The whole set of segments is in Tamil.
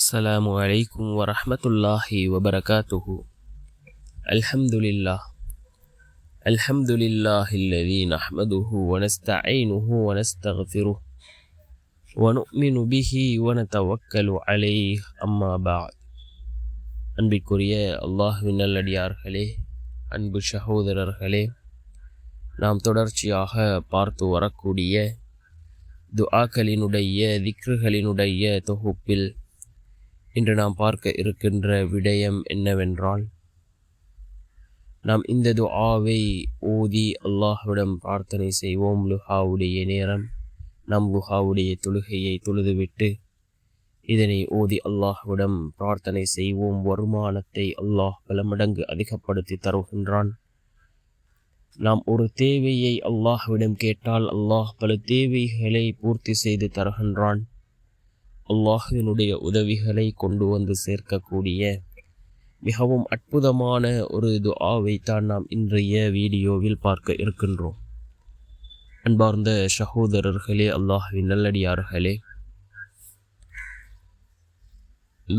السلام عليكم ورحمة الله وبركاته. الحمد لله الذي نحمده ونستعينه ونستغفره ونؤمن به ونتوكل عليه أما بعد. அன்பிற்குரிய அல்லாஹ்வின் நல்லடியார்களே, அன்பு சகோதரர்களே, நாம் தொடர்ச்சியாக பார்த்து வரக்கூடிய துஆக்களினுடைய திக்ருகளினுடைய தொகுப்பில் இன்று நாம் பார்க்க இருக்கின்ற விடயம் என்னவென்றால், நாம் இந்த துஆவை ஓதி அல்லாஹ்விடம் பிரார்த்தனை செய்வோம். லுஹாவுடைய நேரம், நாம் லுஹாவுடைய தொழுகையை தொழுதுவிட்டு இதனை ஓதி அல்லாஹ்விடம் பிரார்த்தனை செய்வோம். வருமானத்தை அல்லாஹ் பல மடங்கு அதிகப்படுத்தி தருகின்றான். நாம் ஒரு தேவையை அல்லாஹ்விடம் கேட்டால் அல்லாஹ் பல தேவைகளை பூர்த்தி செய்து தருகின்றான். அல்லாஹ்வினுடைய உதவிகளை கொண்டு வந்து சேர்க்கக்கூடிய மிகவும் அற்புதமான ஒரு துஆவை தான் நாம் இன்றைய வீடியோவில் பார்க்க இருக்கின்றோம். அன்பார்ந்த சகோதரர்களே, அல்லாஹ்வின் நல்லடியார்களே,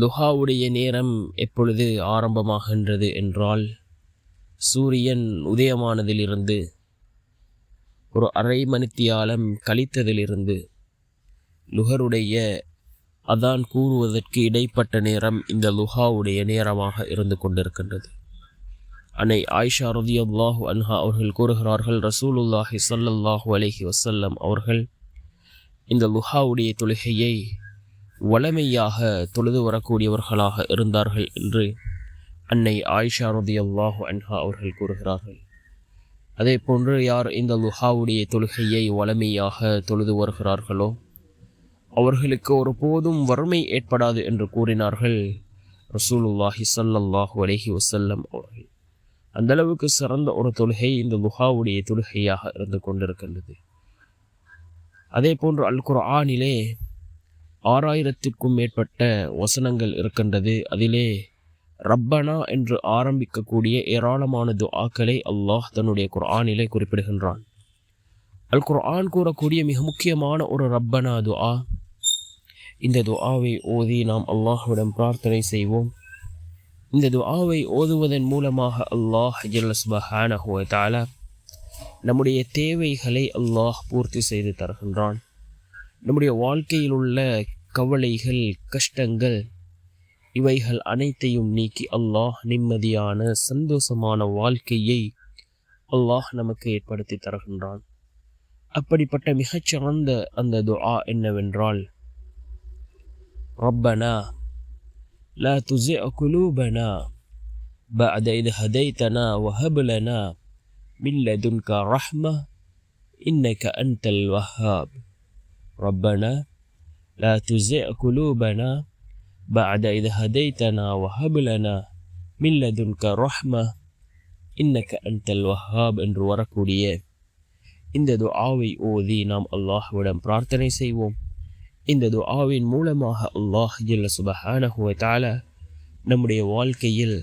லுஹாவுடைய நேரம் எப்பொழுது ஆரம்பமாகின்றது என்றால், சூரியன் உதயமானதிலிருந்து ஒரு அரை மணித்தியாலம் கழித்ததிலிருந்து லுஹருடைய அதான் கூறுவதற்கு இடைப்பட்ட நேரம் இந்த லுஹாவுடைய நேரமாக இருந்து கொண்டிருக்கின்றது. அன்னை ஆயிஷா ரலியல்லாஹு அன்ஹா அவர்கள் கூறுகிறார்கள், ரசூலுல்லாஹி ஸல்லல்லாஹு அலைஹி வஸல்லம் அவர்கள் இந்த லுஹாவுடைய தொழுகையை வளமையாக தொழுது வரக்கூடியவர்களாக இருந்தார்கள் என்று அன்னை ஆயிஷா ரலியல்லாஹு அன்ஹா அவர்கள் கூறுகிறார்கள். அதே போன்று யார் இந்த லுஹாவுடைய தொழுகையை வளமையாக தொழுது வருகிறார்களோ அவர்களுக்கு ஒருபோதும் வறுமை ஏற்படாது என்று கூறினார்கள் ரசூலுல்லாஹி ஸல்லல்லாஹு அலைஹி வஸல்லம் அவர்கள். அந்தளவுக்கு சிறந்த ஒரு தொழுகை இந்த லுஹாவுடைய தொழுகையாக இருந்து கொண்டிருக்கின்றது. அதே போன்று அல் குர்ஆனிலே 6000க்கும் மேற்பட்ட வசனங்கள் இருக்கின்றது. அதிலே ரப்பனா என்று ஆரம்பிக்கக்கூடிய ஏராளமான துஆக்களை அல்லாஹ் தன்னுடைய குர்ஆனிலே குறிப்பிடுகின்றான். அல் குர்ஆன் கூறக்கூடிய மிக முக்கியமான ஒரு ரப்பனா துஆ. இந்த துஆவை ஓதி நாம் அல்லாஹ்விடம் பிரார்த்தனை செய்வோம். இந்த துஆவை ஓதுவதன் மூலமாக அல்லாஹ் ஜல்ல சுப்ஹானஹு வ தஆலா நம்முடைய தேவைகளை அல்லாஹ் பூர்த்தி செய்து தருகின்றான். நம்முடைய வாழ்க்கையில் உள்ள கவலைகள், கஷ்டங்கள், இவைகள் அனைத்தையும் நீக்கி அல்லாஹ் நிம்மதியான சந்தோஷமான வாழ்க்கையை அல்லாஹ் நமக்கு ஏற்படுத்தி தருகின்றான். அப்படிப்பட்ட மிகச்சிறந்த அந்த துஆ என்னவென்றால், ரப்பனா லா துஸிஅ குலூபனா பஅத இத் ஹதைதனா வஹப் லனா மின் லதுன்க ரஹ்ம இன்னக அன்தல் வஹ்ஹாப். ரப்பனா லா துஸிஅ குலூபனா பஅத இத் ஹதைதனா வஹப் லனா மின் லதுன்க ரஹ்ம இன்னக அன்தல் வஹ்ஹாப் என்று வரக்கூடிய இந்த துஆவை ஓதி நாம் அல்லாஹ்விடம் பிரார்த்தனை செய்வோம். இந்த துஆவின் மூலமாக அல்லாஹ் ஜல்ல சுப்ஹானஹு வ தஆலா நம்முடைய வாழ்க்கையில்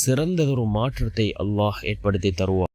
சிறந்ததொரு மாற்றத்தை அல்லாஹ் ஏற்படுத்தி தருவார்.